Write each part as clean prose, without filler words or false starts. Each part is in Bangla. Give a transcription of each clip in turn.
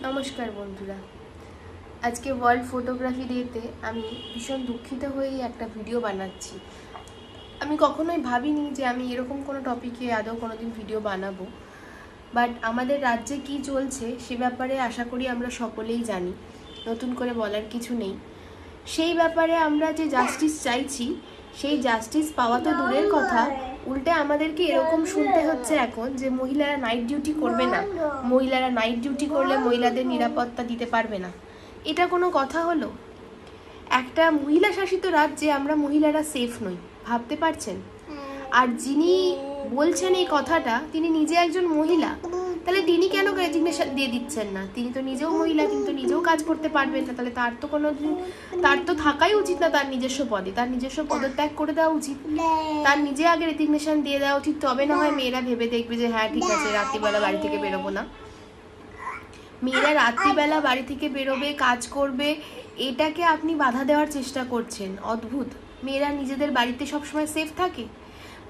নমস্কার বন্ধুরা, আজকে ওয়ার্ল্ড ফটোগ্রাফি ডেতে আমি ভীষণ দুঃখিত হয়ে একটা ভিডিও বানাচ্ছি। আমি কখনোই ভাবিনি যে আমি এরকম কোনো টপিকে আদৌ কোনোদিন ভিডিও বানাবো, বাট আমাদের রাজ্যে কি চলছে সে ব্যাপারে আশা করি আমরা সকলেই জানি, নতুন করে বলার কিছু নেই। সেই ব্যাপারে আমরা যে জাস্টিস চাইছি, সেই জাস্টিস পাওয়া তো দূরের কথা, উল্টে আমাদেরকে এরকম শুনতে হচ্ছে এখন যে মহিলারা নাইট ডিউটি করবে না, মহিলারা নাইট ডিউটি করলে মহিলাদের নিরাপত্তা দিতে পারবে না। এটা কোনো কথা হলো? একটা মহিলা শাসিত রাজ্যে আমরা মহিলারা সেফ নই, ভাবতে পারছেন? আর যিনি বলছেন এই কথাটা তিনি নিজে একজন মহিলা, তাহলে তিনি কেন রেজিগনেশন দিয়ে দিচ্ছেন না? তিনি তো নিজেও মহিলা, কিন্তু নিজেও কাজ করতে পারবেন না, তাহলে তার তো থাকাই উচিত না তার নিজস্ব পদে, তার নিজস্ব পদত্যাগ করে দেওয়া উচিত, তার নিজে আগে রেজিগনেশন দিয়ে দেওয়া উচিত। তবে না হয় মেয়েরা ভেবে দেখবে যে হ্যাঁ ঠিক আছে, রাত্রিবেলা বাড়ি থেকে বেরোবো না। মেয়েরা রাত্রিবেলা বাড়ি থেকে বেরোবে, কাজ করবে, এটাকে আপনি বাধা দেওয়ার চেষ্টা করছেন। অদ্ভুত। মেয়েরা নিজেদের বাড়িতে সবসময় সেফ থাকে,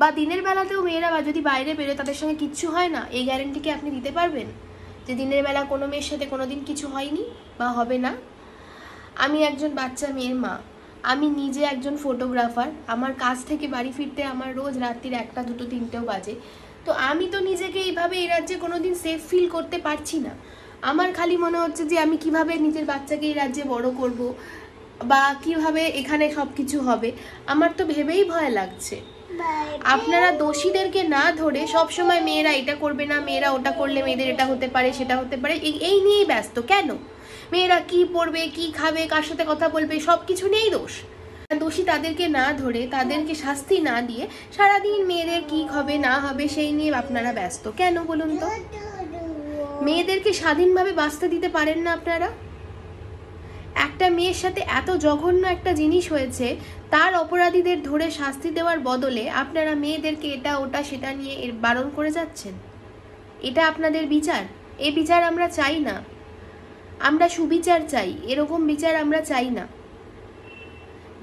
বা দিনের বেলাতেও মেয়েরা যদি বাইরে বেরোয় তাদের সঙ্গে কিচ্ছু হয় না, এই গ্যারেন্টিকে আপনি দিতে পারবেন যে দিনের বেলা কোনো মেয়ের সাথে কোনোদিন কিছু হয়নি বা হবে না? আমি একজন বাচ্চা মেয়ের মা, আমি নিজে একজন ফটোগ্রাফার, আমার কাজ থেকে বাড়ি ফিরতে আমার রোজ রাত্রির 1টা 2টো 3টেও বাজে। তো আমি তো নিজেকে এইভাবে এই রাজ্যে কোনোদিন সেফ ফিল করতে পারছি না। আমার খালি মনে হচ্ছে যে আমি কিভাবে নিজের বাচ্চাকে এই রাজ্যে বড় করব, বা কিভাবে এখানে সব কিছু হবে, আমার তো ভেবেই ভয় লাগছে। আপনারা দোষীদেরকে না ধরে সবসময় মেয়েরা এটা করবে না, মেয়েরা ওটা করলে মেয়েদের এটা হতে পারে সেটা হতে পারে, এই নিয়েই ব্যস্ত কেন? মেয়েরা কি পড়বে, কি খাবে, কার সাথে কথা বলবে, সব কিছু নিয়েই দোষ। দোষী তাদেরকে না ধরে, তাদেরকে শাস্তি না দিয়ে সারাদিন মেয়েদের কি হবে না হবে সেই নিয়ে আপনারা ব্যস্ত কেন বলুন তো? মেয়েদেরকে স্বাধীনভাবে বাঁচতে দিতে পারেন না আপনারা? একটা মেয়ের সাথে এত জঘন্য একটা জিনিস হয়েছে, তার অপরাধীদের ধরে শাস্তি দেওয়ার বদলে আপনারা মেয়েদেরকে এটা ওটা সেটা নিয়ে বারণ করে যাচ্ছেন। এটা আপনাদের বিচার? এই বিচার আমরা চাই না, আমরা সুবিচার চাই, এরকম বিচার আমরা চাই না।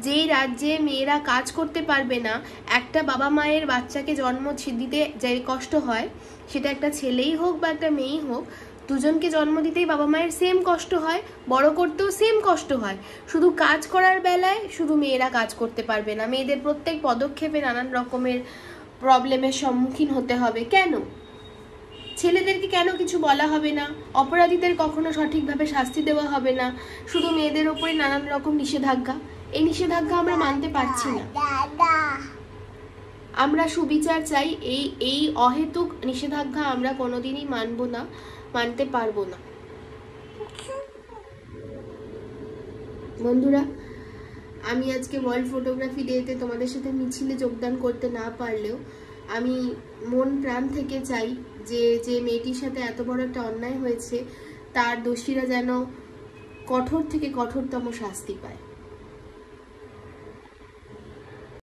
যেই রাজ্যে মেয়েরা কাজ করতে পারবে না, একটা বাবা মায়ের বাচ্চাকে জন্ম দিতে যে কষ্ট হয়, সেটা একটা ছেলেই হোক বা একটা মেয়েই হোক, দুজনকে জন্ম দিতেই বাবা মায়ের সেম কষ্ট হয়, বড় করতেও সেম কষ্ট হয়। শুধু কাজ করার বেলায় শুধু মেয়েরা কাজ করতে পারবে না, মেয়েদের প্রত্যেক পদক্ষেপে নানান রকমের প্রবলেমের সম্মুখীন হতে হবে। কেন? ছেলেদেরকে কেন কিছু বলা হবে না? অপরাধীদের কখনো সঠিকভাবে শাস্তি দেওয়া হবে না? শুধু মেয়েদের ওপরে নানান রকম নিষেধাজ্ঞা। এই নিষেধাজ্ঞা আমরা মানতে পারছি না। আমরা সুবিচার চাই। এই অহেতুক নিষেধাজ্ঞা আমরা কোনোদিনই মানব না, মানতে পারবো না। বন্ধুরা, আমি আজকে ওয়ার্ল্ড ফটোগ্রাফি ডেতে তোমাদের সাথে মিছিলে যোগদান করতে না পারলেও আমি মন প্রাণ থেকে চাই যে মেয়েটির সাথে এত বড় একটা অন্যায় হয়েছে, তার দোষীরা যেন কঠোর থেকে কঠোরতম শাস্তি পায়।